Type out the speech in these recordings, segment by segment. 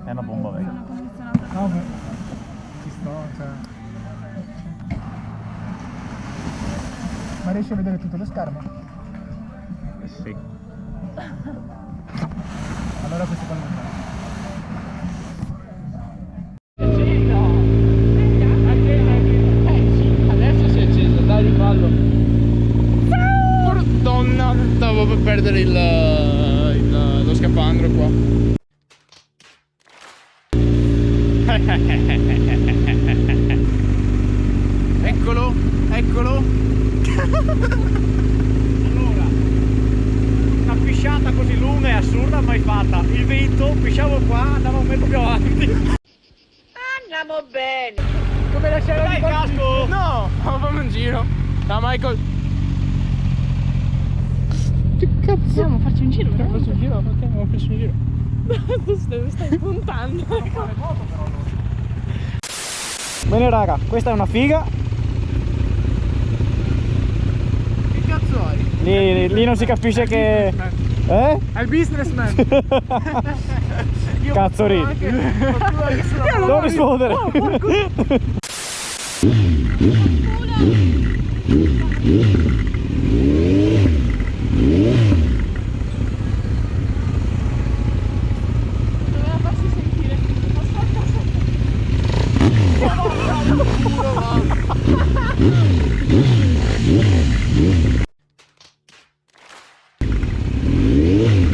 È una bomba vecchia. No, ma ci sto, cioè. Ma riesci a vedere tutto lo schermo? Sì. Allora questo qua non c'è. Adesso si è acceso, dai rifallo. Madonna, stavo per perdere lo scafandro qua. Eccolo, eccolo. Allora, una pisciata così lunga e assurda mai fatta. Il vento, pisciavo qua, andavo un metro più avanti. Andiamo bene. Come la scena di casco? No, fammi un giro. Ciao Michael. Che cazzo? Andiamo a farci un giro, Abbiamo fatto un giro? Perché abbiamo fatto un giro? Tu stai puntando. Bene raga, questa è una figa. Che cazzo hai? Lì non si capisce che... Eh? È il businessman! Cazzo ridi. Non rispondere. Doveva farsi sentire.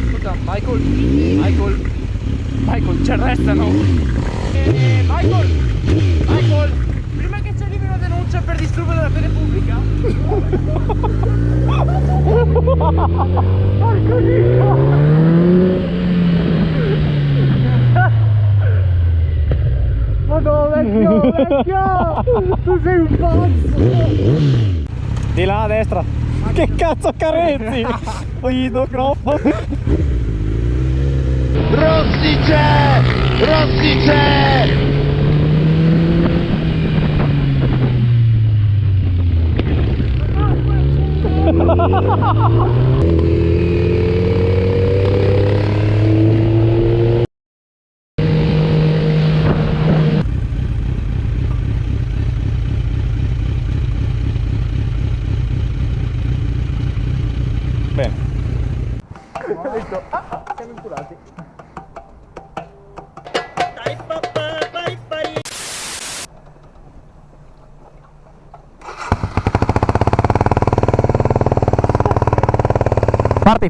Scusa, Michael, ci arrestano. Michael, prima che ci arrivi una denuncia per disturbo della fede pubblica. Porco Dio! Madonna, vecchio! Tu sei un pazzo! Di là a destra. Che cazzo accarezzi? Guido, troppo. Rossi c'è! Rossi c'è! Bene. Siamo inculati.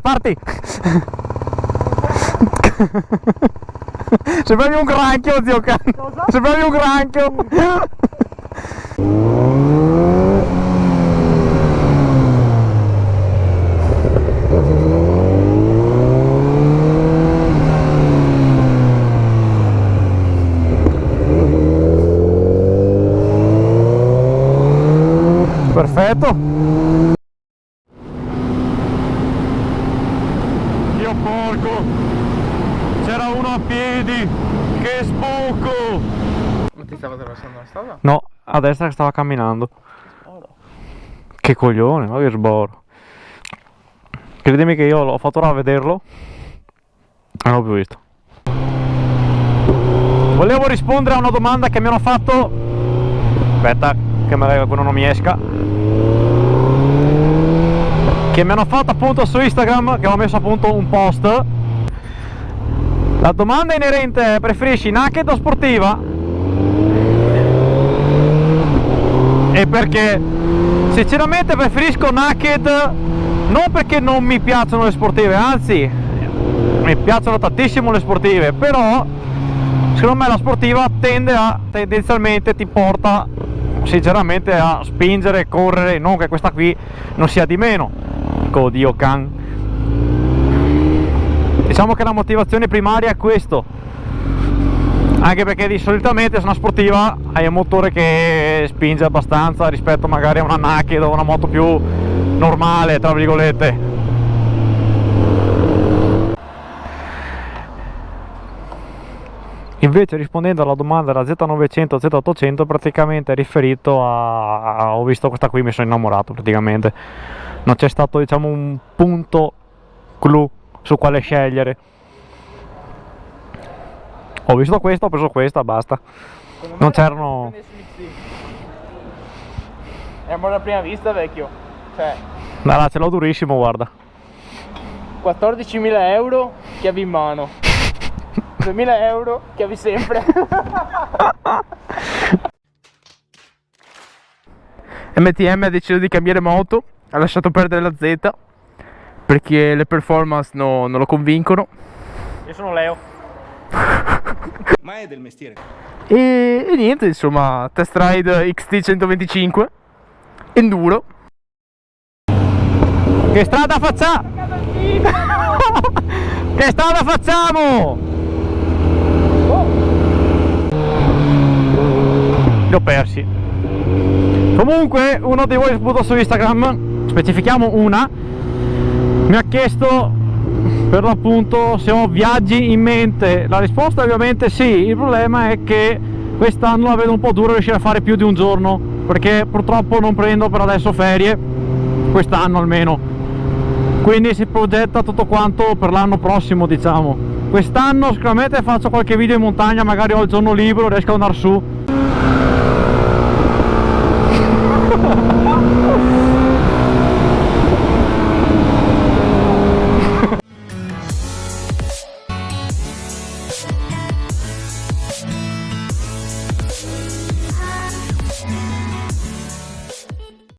Parti! Sembravi un granchio, zio Can. Sembravi un granchio. Perfetto. Dio porco, c'era uno a piedi, che sbuco! Ma ti stava attraversando la strada? No, a destra che stava camminando. Che coglione, ma che sboro. Credimi che io l'ho fatto ora a vederlo e non l'ho più visto. Volevo rispondere a una domanda che mi hanno fatto. Aspetta, che magari quello non mi esca. Che mi hanno fatto appunto su Instagram, che ho messo appunto un post. La domanda inerente è: preferisci naked o sportiva? E perché? Sinceramente preferisco naked, non perché non mi piacciono le sportive, anzi mi piacciono tantissimo le sportive, però secondo me la sportiva tendenzialmente ti porta sinceramente a spingere, correre, non che questa qui non sia di meno. Dio Can. Diciamo che la motivazione primaria è questo, anche perché di solitamente su una sportiva hai un motore che spinge abbastanza rispetto magari a una naked o una moto più normale, tra virgolette. Invece, rispondendo alla domanda della Z900 Z800, praticamente è riferito a... ho visto questa qui, mi sono innamorato praticamente. Non c'è stato, diciamo, un punto clou su quale scegliere. Ho visto questo, ho preso questa, basta. Non c'erano... È amore a prima vista, vecchio. Cioè, No, no, ce l'ho durissimo, guarda. 14.000 euro chiavi in mano. 2.000 euro chiavi sempre. MTM ha deciso di cambiare moto, ha lasciato perdere la Z perché le performance non lo convincono. Io sono Leo. Ma è del mestiere. E niente, insomma, test ride XT 125 Enduro. Che strada facciamo? Che strada facciamo? Li ho persi. Comunque uno di voi ha spuntato su Instagram, specifichiamo una, mi ha chiesto per l'appunto se ho viaggi in mente. La risposta è ovviamente sì. Il problema è che quest'anno la vedo un po' dura riuscire a fare più di un giorno, perché purtroppo non prendo per adesso ferie, quest'anno almeno, quindi si progetta tutto quanto per l'anno prossimo, diciamo. Quest'anno sicuramente faccio qualche video in montagna, magari ho il giorno libero, riesco ad andare su.